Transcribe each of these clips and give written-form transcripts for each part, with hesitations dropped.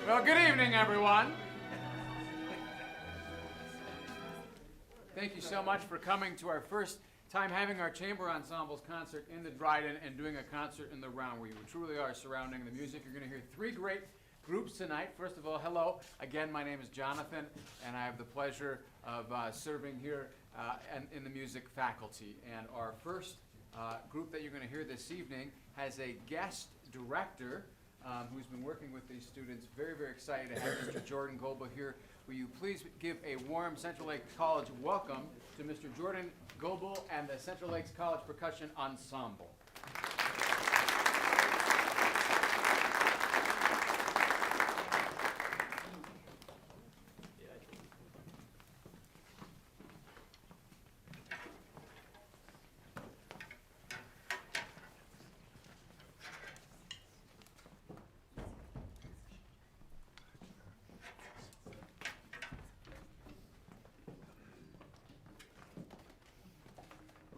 Well, good evening, everyone. Thank you so much for coming to our first time having our chamber ensembles concert in the Dryden and doing a concert in the round where you truly are surrounding the music. You're going to hear three great groups tonight. First of all, hello. Again, my name is Jonathan, and I have the pleasure of serving here and in the music faculty. And our first group that you're going to hear this evening has a guest director who's been working with these students. Very, very excited to have Mr. Jordan Goebel here. Will you please give a warm Central Lakes College welcome to Mr. Jordan Goebel and the Central Lakes College Percussion Ensemble.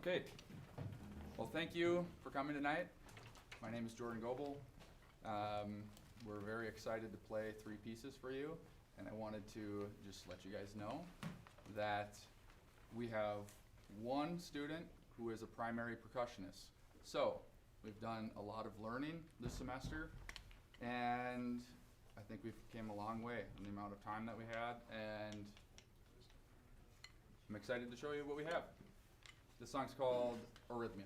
Okay, well, thank you for coming tonight. My name is Jordan Goebel. We're very excited to play three pieces for you, and I wanted to just let you guys know that we have one student who is a primary percussionist. So we've done a lot of learning this semester, and I think we've came a long way in the amount of time that we had, and I'm excited to show you what we have. This song's called Arrhythmia.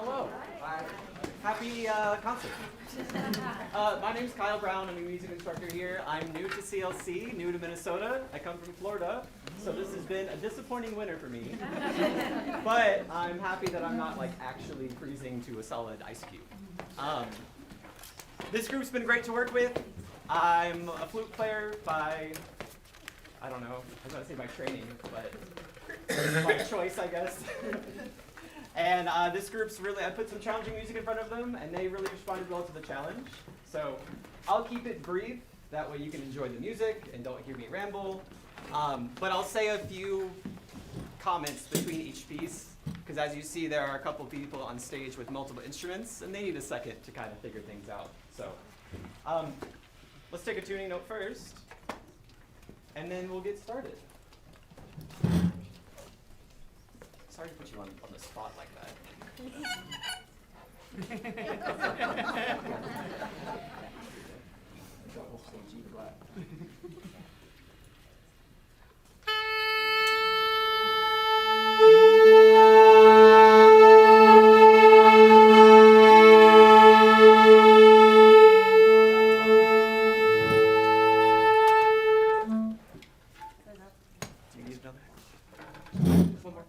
Hello. Hi. Happy concert. My name's Kyle Brown. I'm a music instructor here. I'm new to CLC, new to Minnesota. I come from Florida, so this has been a disappointing winter for me. But I'm happy that I'm not like actually freezing to a solid ice cube. This group's been great to work with. I'm a flute player by, I don't know, I was going to say by training, but by choice, I guess. And this group's really, I put some challenging music in front of them, and they really responded well to the challenge. So I'll keep it brief, that way you can enjoy the music and don't hear me ramble. But I'll say a few comments between each piece, because as you see, there are a couple people on stage with multiple instruments, and they need a second to kind of figure things out. So let's take a tuning note first, and then we'll get started. Sorry to put you on the spot like that. Do you need another? One more.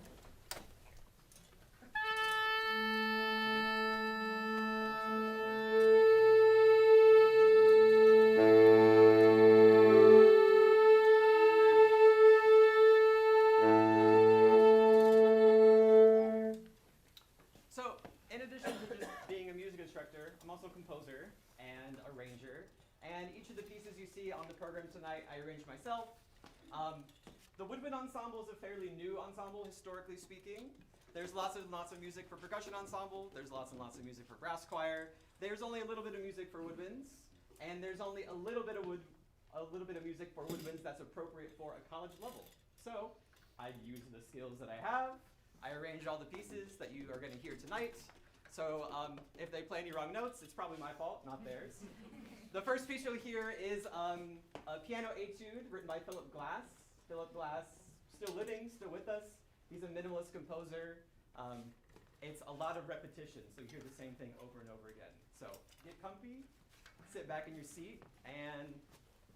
So, in addition to just being a music instructor, I'm also a composer and arranger. And each of the pieces you see on the program tonight, I arranged myself. The Woodwind Ensemble is a fairly new ensemble, historically speaking. There's lots and lots of music for percussion ensemble. There's lots and lots of music for brass choir. There's only a little bit of music for woodwinds, and there's only a little bit of music for woodwinds that's appropriate for a college level. So I used the skills that I have. I arranged all the pieces that you are going to hear tonight. So if they play any wrong notes, it's probably my fault, not theirs. The first piece you'll hear is a piano etude written by Philip Glass. Philip Glass, still living, still with us. He's a minimalist composer. It's a lot of repetition, so you hear the same thing over and over again. So get comfy, sit back in your seat, and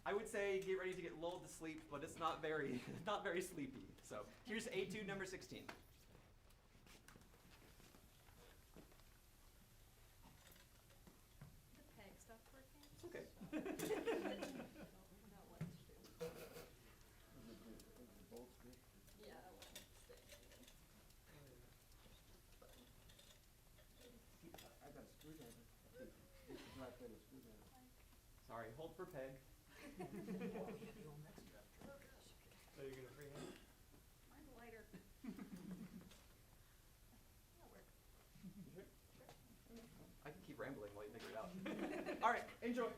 I would say get ready to get lulled to sleep, but it's not very, not very sleepy. So here's etude number 16. The peg stopped working? It's okay. I don't know what to do. Yeah, I want to stay. I got a screwdriver. This is not good, a screwdriver. Sorry, hold for peg. Oh gosh, okay. So you're gonna freehand? Mine's lighter. That'll work. I can keep rambling while you figure it out. All right, enjoy.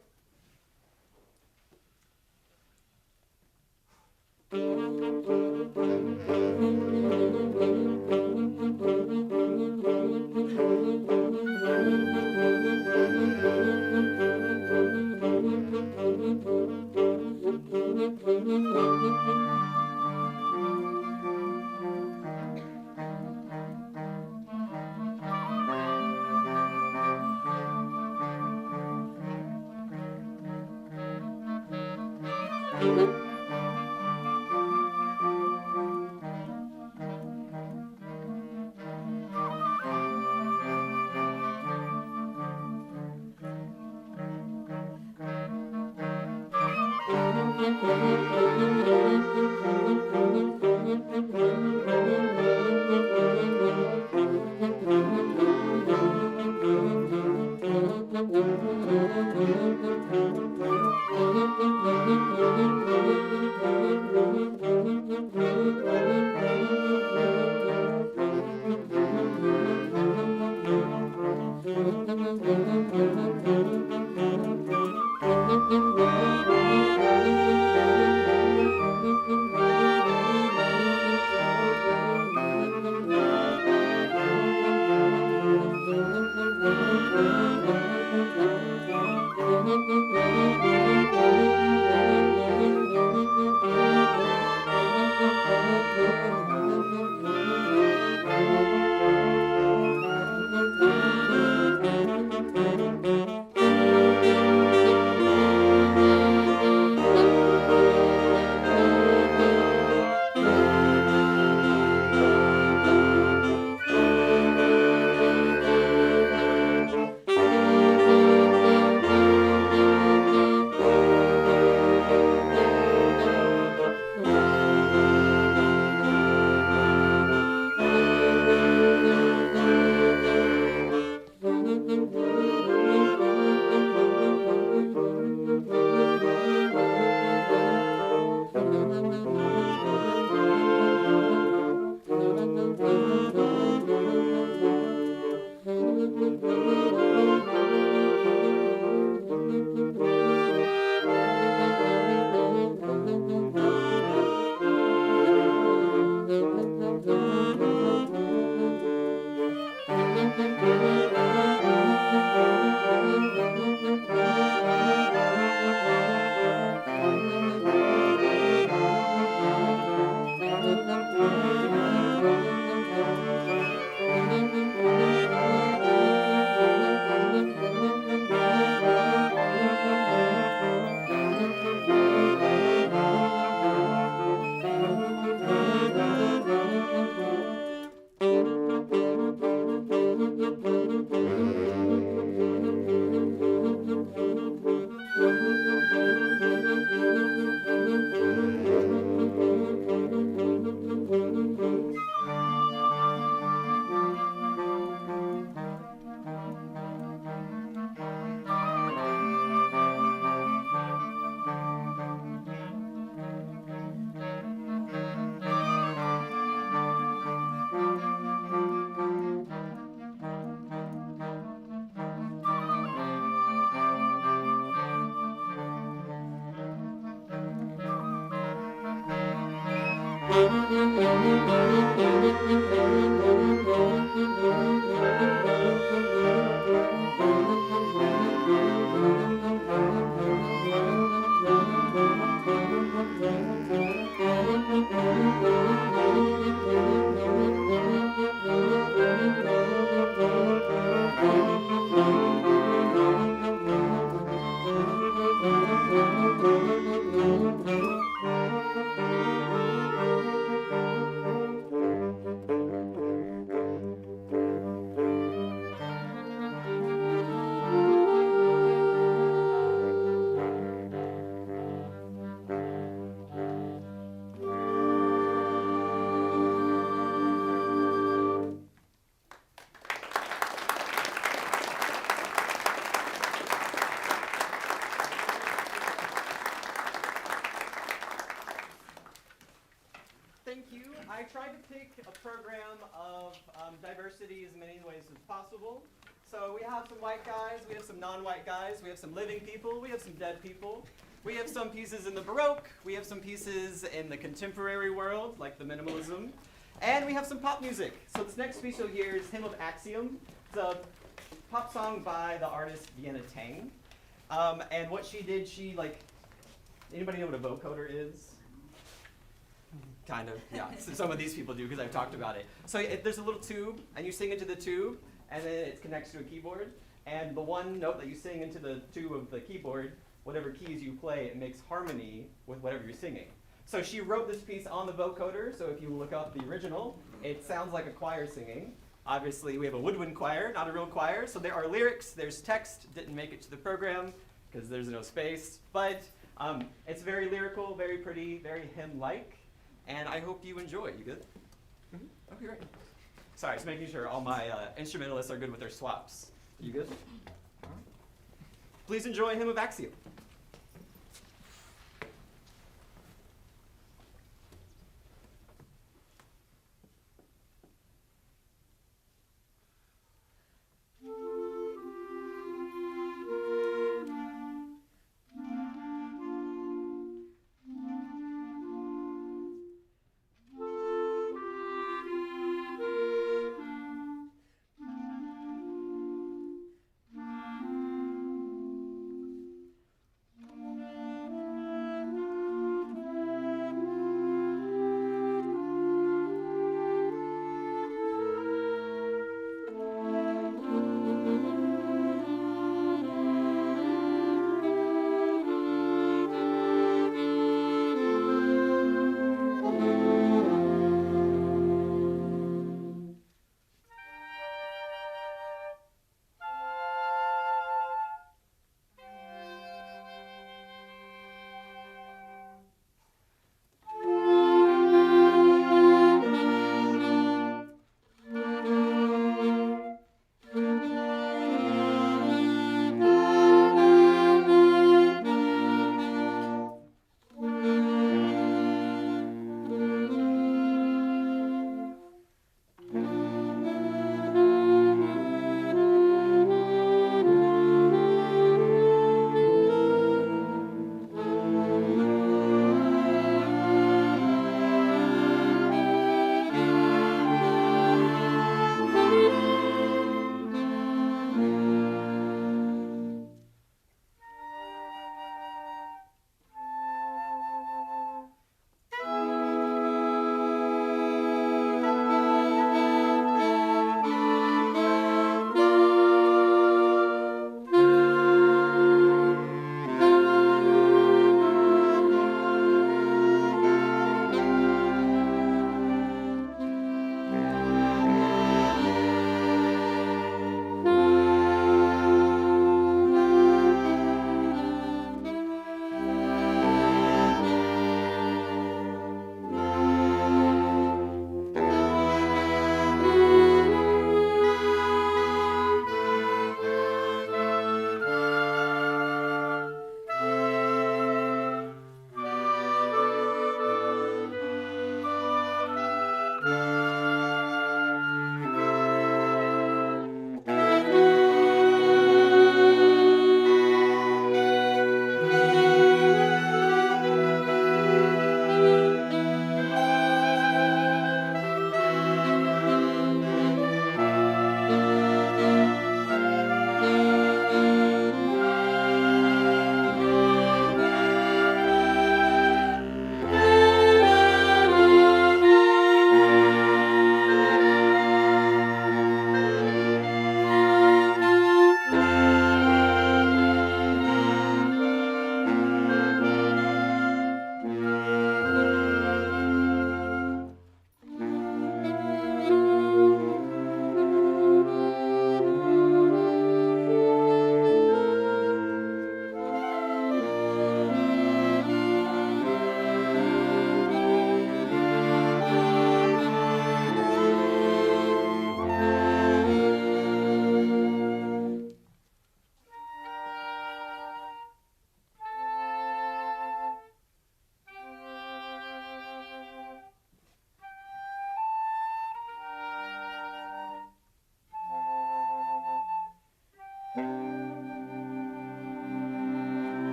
Thank you. I tried to pick a program of diversity as many ways as possible. So we have some white guys, we have some non-white guys, we have some living people, we have some dead people. We have some pieces in the Baroque, we have some pieces in the contemporary world, like the minimalism, and we have some pop music. So this next piece you'll hear is Hymn of Axiom. It's a pop song by the artist Vienna Tang. And what she did, anybody know what a vocoder is? Kind of, yeah. So some of these people do because I've talked about it. So there's a little tube, and you sing into the tube, and then it connects to a keyboard. And the one note that you sing into the tube of the keyboard, whatever keys you play, it makes harmony with whatever you're singing. So she wrote this piece on the vocoder, so if you look up the original, it sounds like a choir singing. Obviously, we have a woodwind choir, not a real choir, so there are lyrics, there's text, didn't make it to the program because there's no space, but it's very lyrical, very pretty, very hymn-like. And I hope you enjoy. You good? Mm-hmm. Okay, great. Sorry, just making sure all my instrumentalists are good with their swaps. You good? All right. Please enjoy Hymn of Axiom.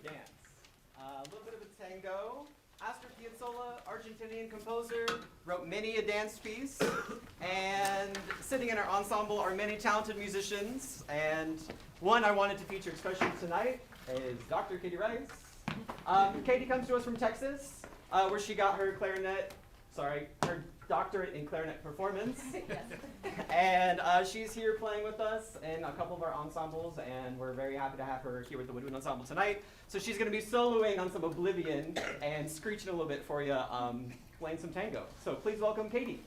dance. A little bit of a tango. Astor Piazzolla, Argentinian composer, wrote many a dance piece. And sitting in our ensemble are many talented musicians. And one I wanted to feature especially tonight is Dr. Katie Rice. Katie comes to us from Texas, where she got her doctorate in clarinet performance. And she's here playing with us in a couple of our ensembles, and we're very happy to have her here with the Woodwind Ensemble tonight. So she's going to be soloing on some Oblivion and screeching a little bit for you, playing some tango. So please welcome Katie.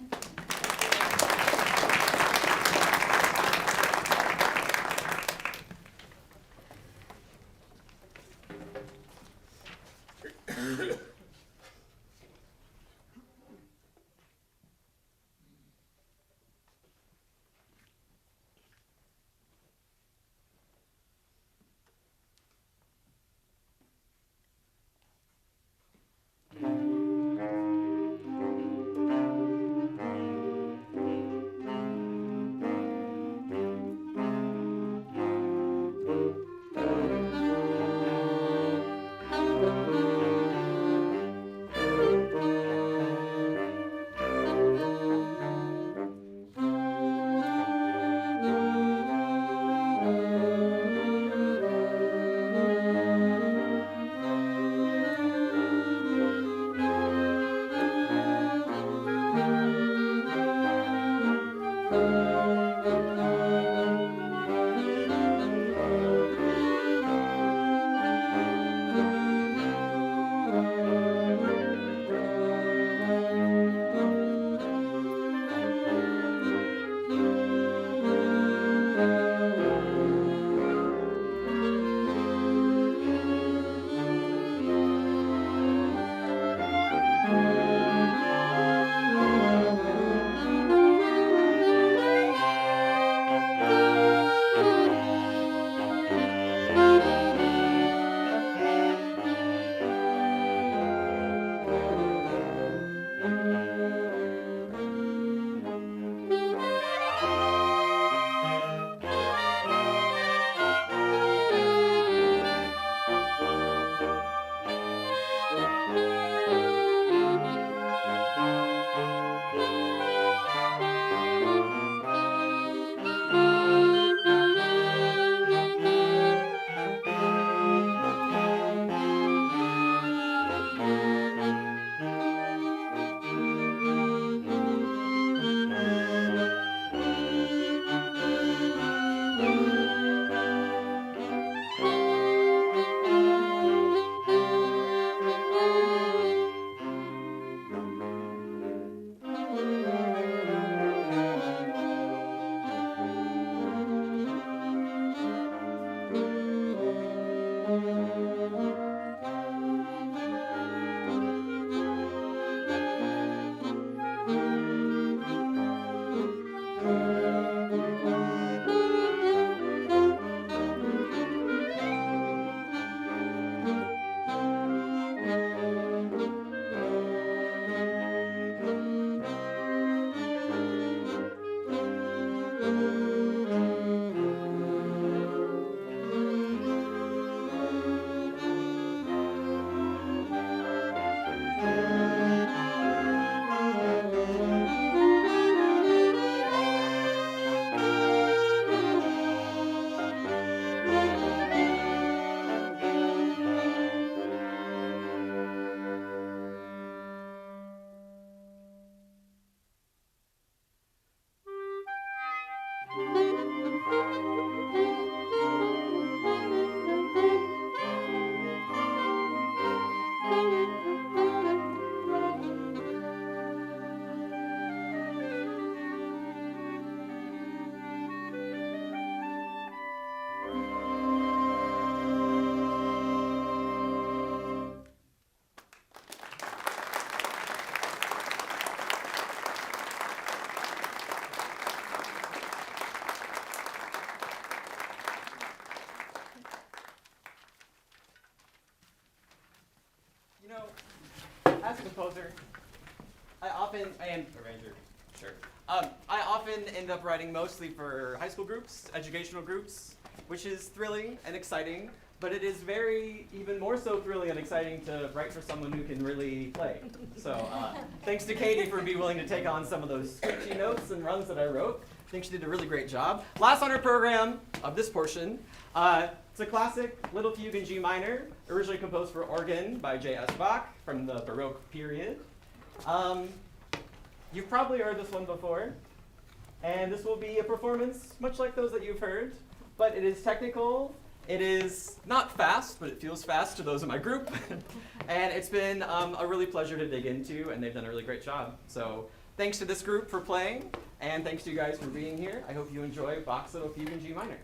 As a composer, I am arranger, sure. I often end up writing mostly for high school groups, educational groups, which is thrilling and exciting, but it is even more so thrilling and exciting to write for someone who can really play. So thanks to Katie for being willing to take on some of those screechy notes and runs that I wrote. I think she did a really great job. Last on our program of this portion, it's a classic little fugue in G minor, originally composed for organ by J.S. Bach from the Baroque period. You've probably heard this one before, and this will be a performance much like those that you've heard, but it is technical. It is not fast, but it feels fast to those in my group. And it's been a really pleasure to dig into, and they've done a really great job. So thanks to this group for playing, and thanks to you guys for being here. I hope you enjoy Bach's Little Fugue in G minor.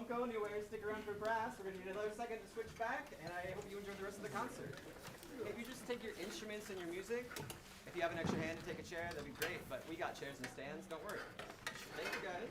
don't go anywhere. Stick around for brass. We're going to need another second to switch back, and I hope you enjoy the rest of the concert. If you just take your instruments and your music, if you have an extra hand to take a chair, that'd be great, but we got chairs and stands. Don't worry. Thank you, guys.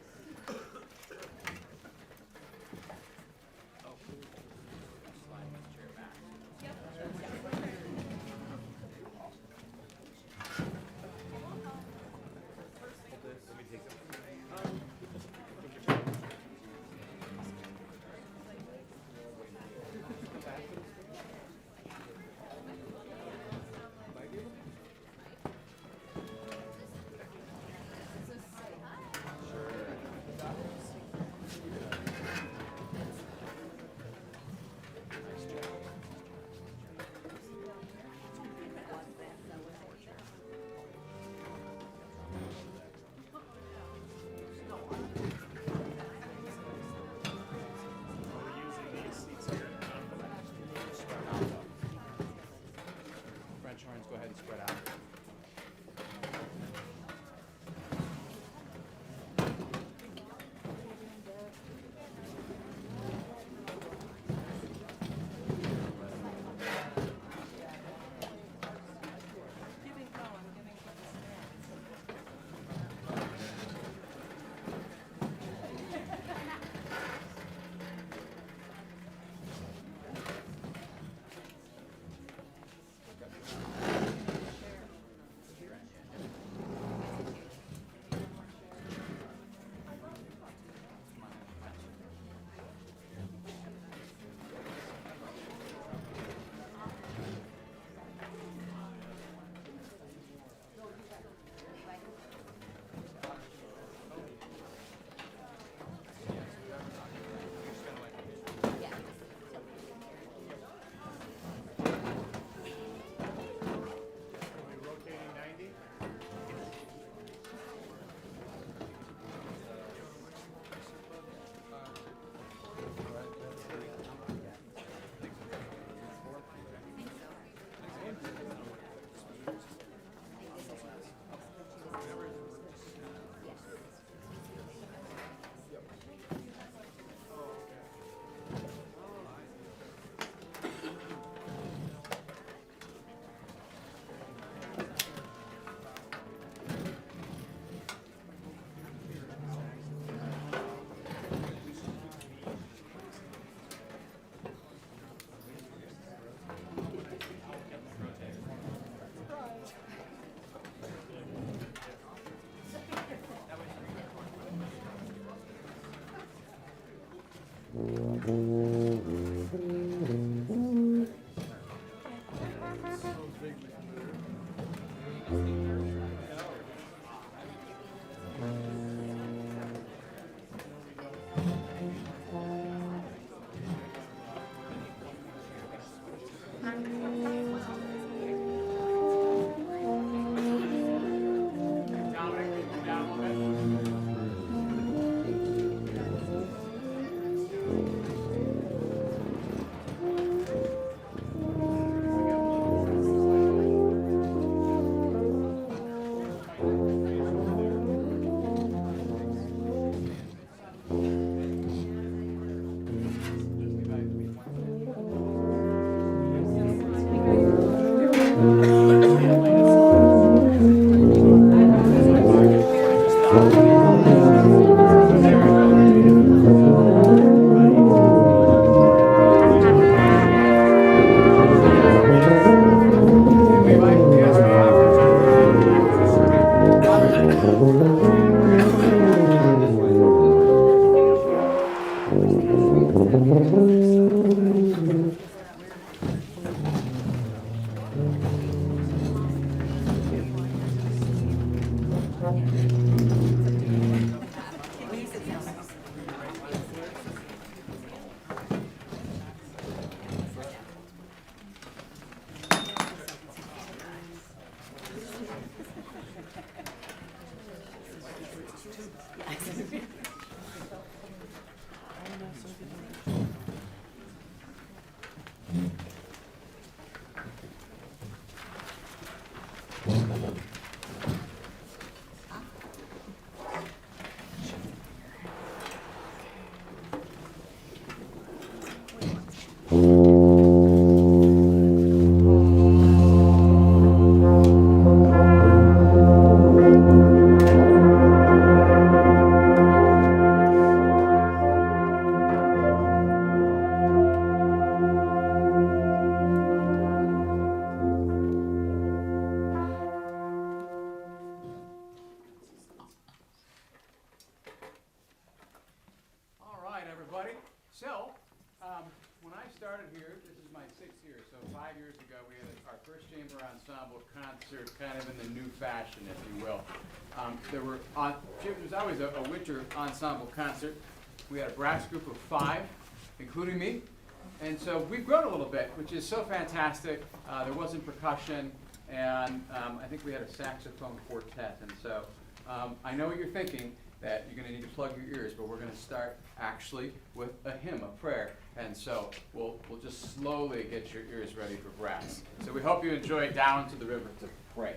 French horns, go ahead and spread out. 5 years ago, we had our first chamber ensemble concert, kind of in the new fashion, if you will. It was always a winter ensemble concert. We had a brass group of 5, including me. And so we've grown a little bit, which is so fantastic. There wasn't percussion, and I think we had a saxophone quartet. And so I know what you're thinking, that you're going to need to plug your ears, but we're going to start actually with a hymn, a prayer. And so we'll just slowly get your ears ready for brass. So we hope you enjoy Down to the River to Pray.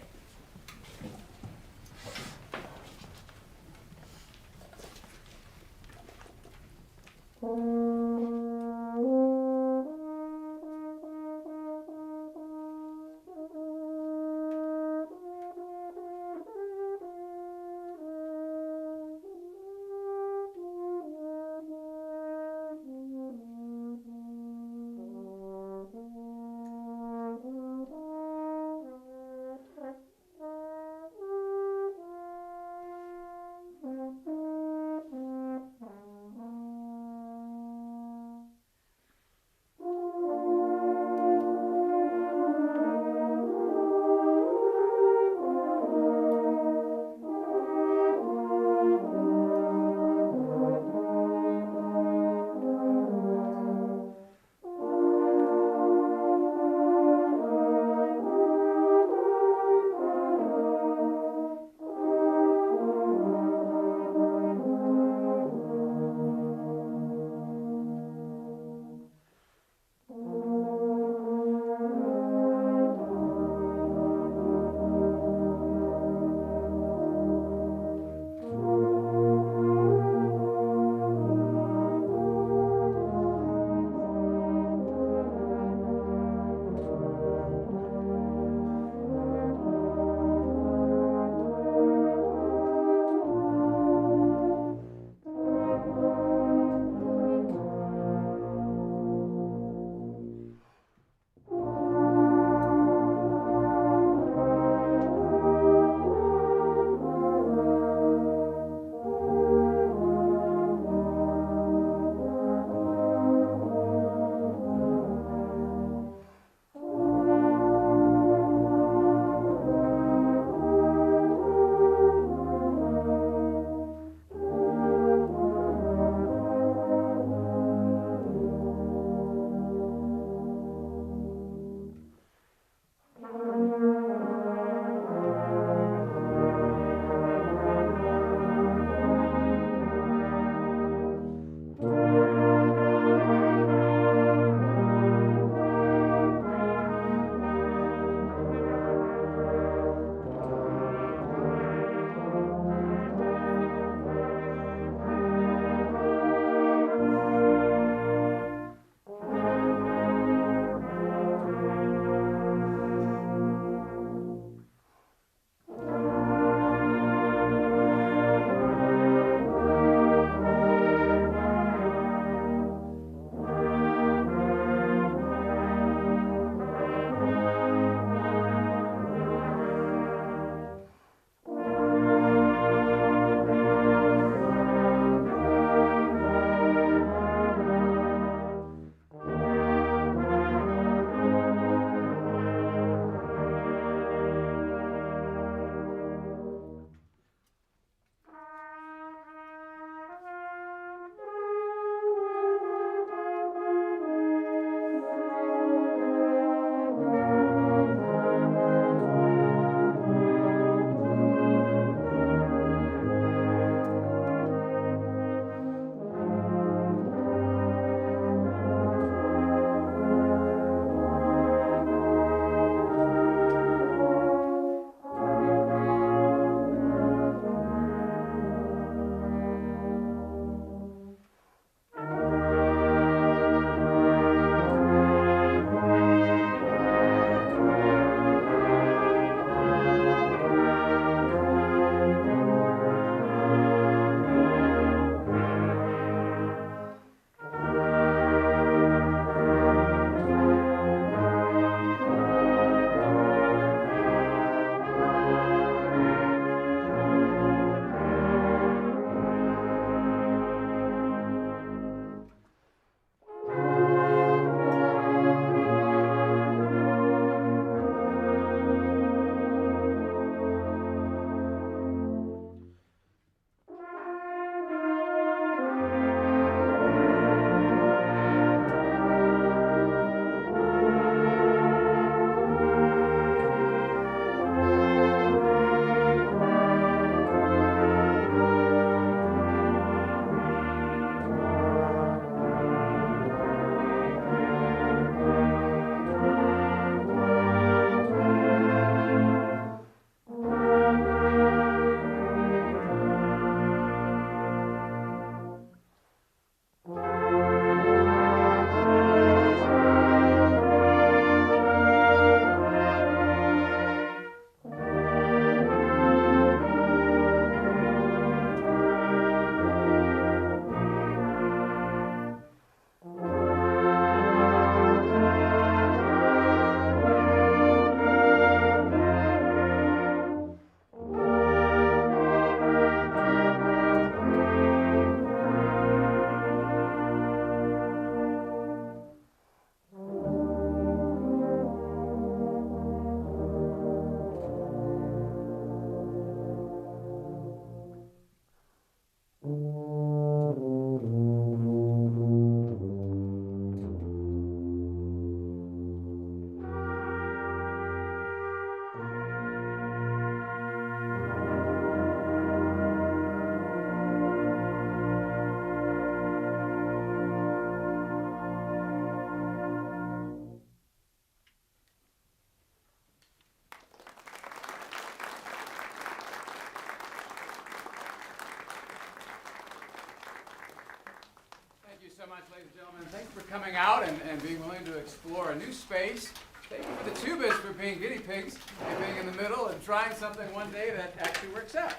much, ladies and gentlemen. Thanks for coming out and being willing to explore a new space. Thank you for the tubas for being guinea pigs and being in the middle and trying something one day that actually works out.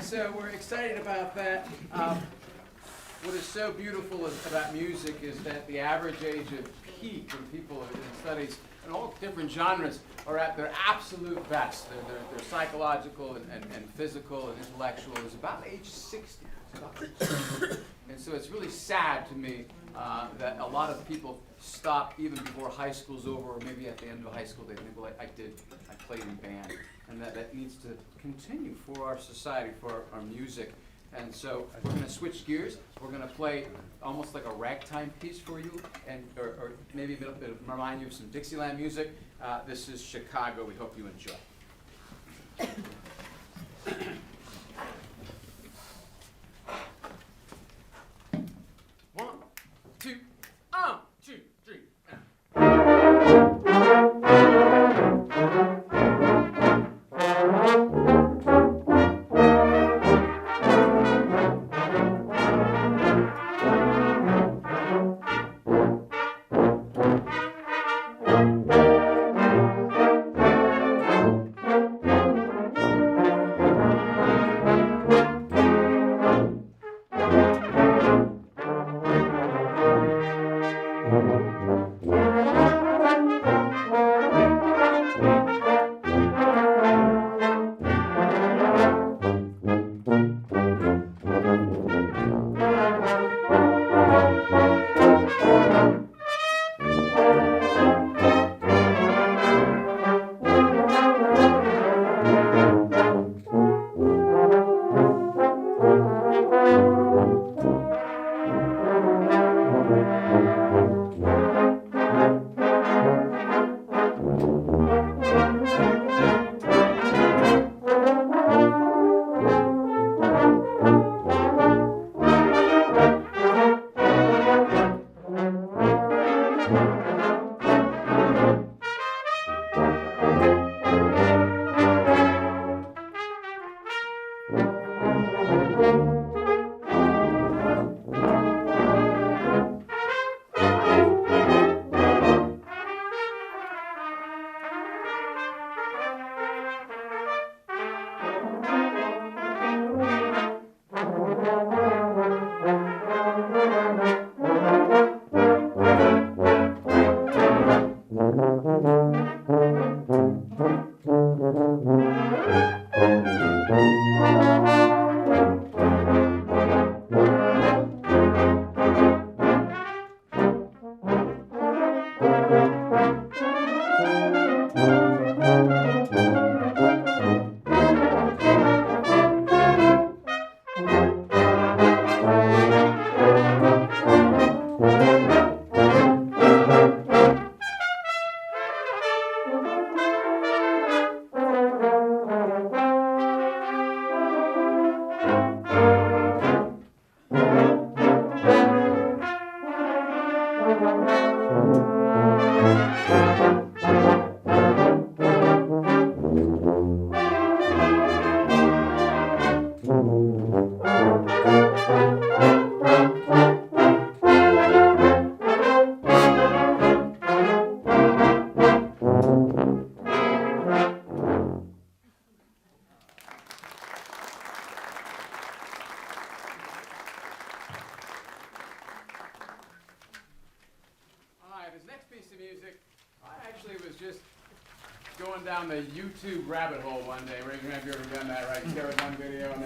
So we're excited about that. What is so beautiful about music is that the average age of peak when people in studies in all different genres are at their absolute best. They're psychological and physical and intellectual is about age 60. And so it's really sad to me that a lot of people stop even before high school's over, or maybe at the end of high school they think, well, I played in band. And that needs to continue for our society, for our music. And so we're going to switch gears. We're going to play almost like a ragtime piece for you, and or maybe a bit remind you of some Dixieland music. This is Chicago. We hope you enjoy. One, two, two, three. Going down the YouTube rabbit hole one day. Raise your hand if you've ever done that, right? You start with one video and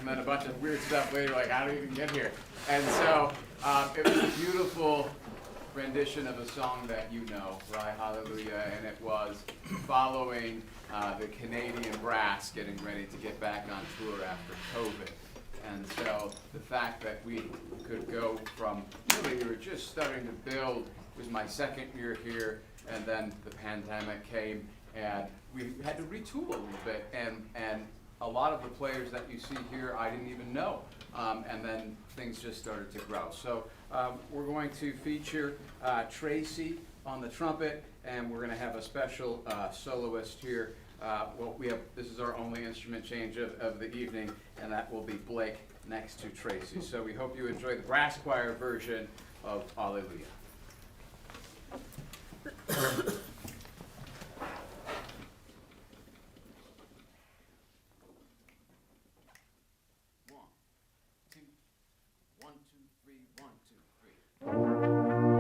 then a bunch of weird stuff later, like, how do you even get here? And so it was a beautiful rendition of a song that you know, right? Hallelujah. And it was following the Canadian brass getting ready to get back on tour after COVID. And so the fact that we could go from, really, we were just starting to build. It was my second year here. And then the pandemic came, and we had to retool a little bit. And a lot of the players that you see here, I didn't even know. And then things just started to grow. So we're going to feature Tracy on the trumpet, and we're going to have a special soloist here. This is our only instrument change of the evening, and that will be Blake next to Tracy. So we hope you enjoy the brass choir version of Alleluia. One, two, 1, 2, 3, 1, 2, 3.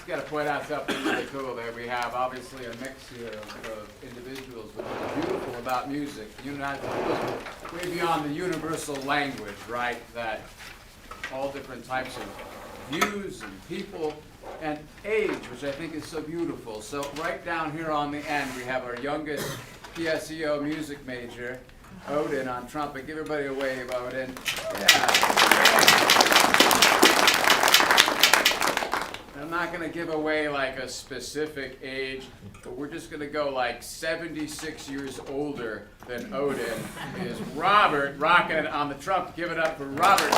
Just got to point out something really cool there. We have obviously a mix here of individuals, but what's beautiful about music, way beyond the universal language, right? That all different types of views and people and age, which I think is so beautiful. So right down here on the end, we have our youngest PSEO music major, Odin, on trumpet. Give everybody a wave, Odin. Yeah. I'm not going to give away like a specific age, but we're just going to go like 76 years older than Odin is Robert, rocking on the trumpet. Give it up for Robert.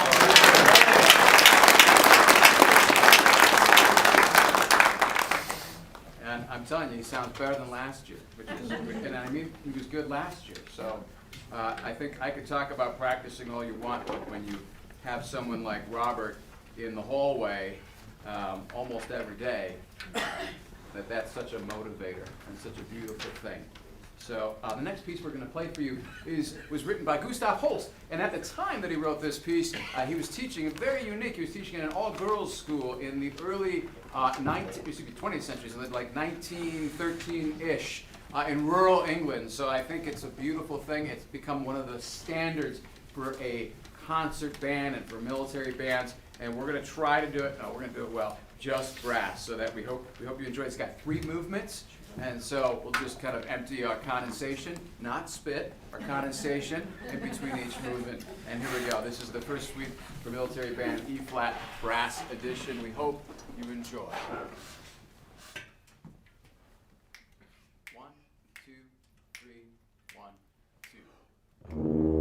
And I'm telling you, he sounds better than last year, which is, and I mean, he was good last year. So I think I could talk about practicing all you want, but when you have someone like Robert in the hallway almost every day, that's such a motivator and such a beautiful thing. So the next piece we're going to play for you was written by Gustav Holst, and at the time that he wrote this piece, he was teaching, very unique, he was teaching in an all-girls school in the early 20th century, so like 1913-ish, in rural England. So I think it's a beautiful thing. It's become one of the standards for a concert band and for military bands, and we're going to try to do it. No, we're going to do it well, just brass, so that we hope you enjoy it. It's got 3 movements, and so we'll just kind of empty our condensation, not spit, our condensation in between each movement. And here we go. This is the first suite for military band, E-flat brass edition. We hope you enjoy. 1, 2, 3, 1, 2.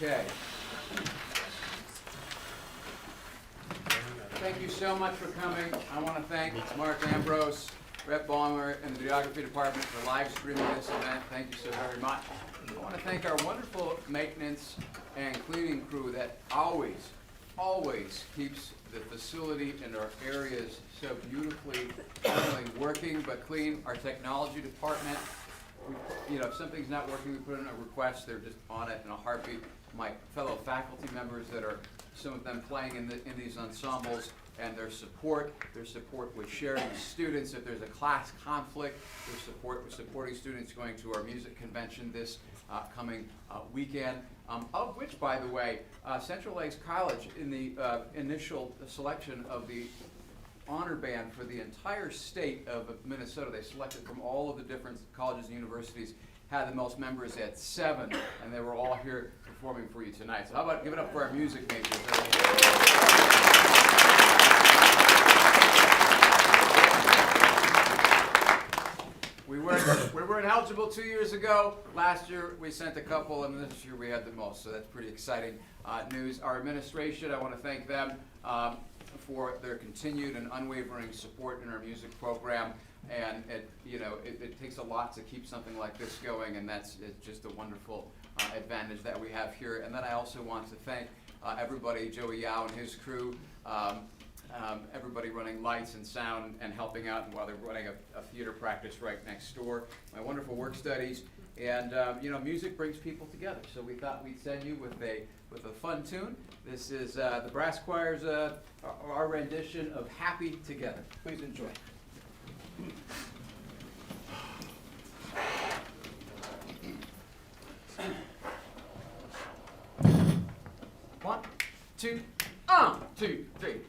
Okay. Thank you so much for coming. I want to thank Mark Ambrose, Rhett Ballmer, and the videography department for live streaming this event. Thank you so very much. I want to thank our wonderful maintenance and cleaning crew that always keeps the facility and our areas so beautifully not only working but clean. Our technology department, if something's not working, we put in a request. They're just on it in a heartbeat. My fellow faculty members that are, some of them playing in these ensembles, and their support with sharing with students. If there's a class conflict, their support with supporting students going to our music convention this coming weekend, of which, by the way, Central Lakes College, in the initial selection of the honor band for the entire state of Minnesota, they selected from all of the different colleges and universities, had the most members at 7, and they were all here performing for you tonight. So how about give it up for our music majors? We weren't eligible 2 years ago. Last year we sent a couple, and this year we had the most, so that's pretty exciting news. Our administration, I want to thank them for their continued and unwavering support in our music program. And it takes a lot to keep something like this going, and it's just a wonderful advantage that we have here. And then I also want to thank everybody, Joey Yao and his crew, everybody running lights and sound and helping out while they're running a theater practice right next door. My wonderful work studies, and music brings people together. So we thought we'd send you with a fun tune. This is the brass choir's our rendition of "Happy Together." Please enjoy. 1, 2, 2, 3.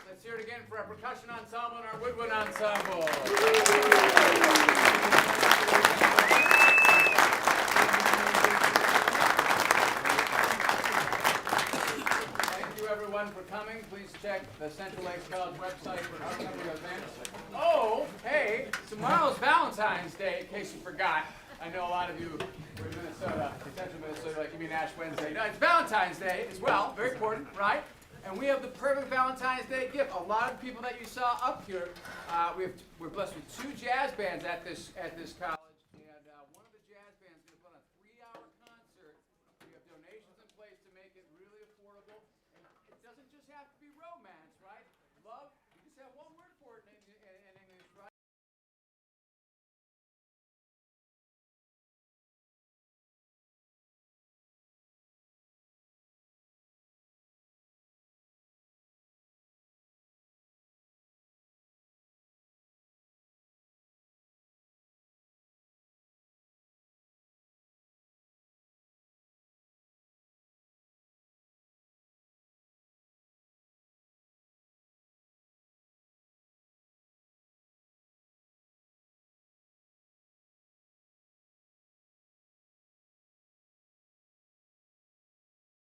Let's hear it again for our percussion ensemble and our woodwind ensemble. Thank you everyone for coming. Please check the Central Lakes College website for upcoming events. Oh, hey, tomorrow's Valentine's Day, in case you forgot. I know a lot of you were in Minnesota, central Minnesota, like you mean Ash Wednesday. No, it's Valentine's Day as well, very important, right? And we have the perfect Valentine's Day gift. A lot of people that you saw up here, we're blessed with 2 jazz bands at this college, and one of the jazz bands is going to put on a 3-hour concert. We have donations in place to make it really affordable, and it doesn't just have to be romance.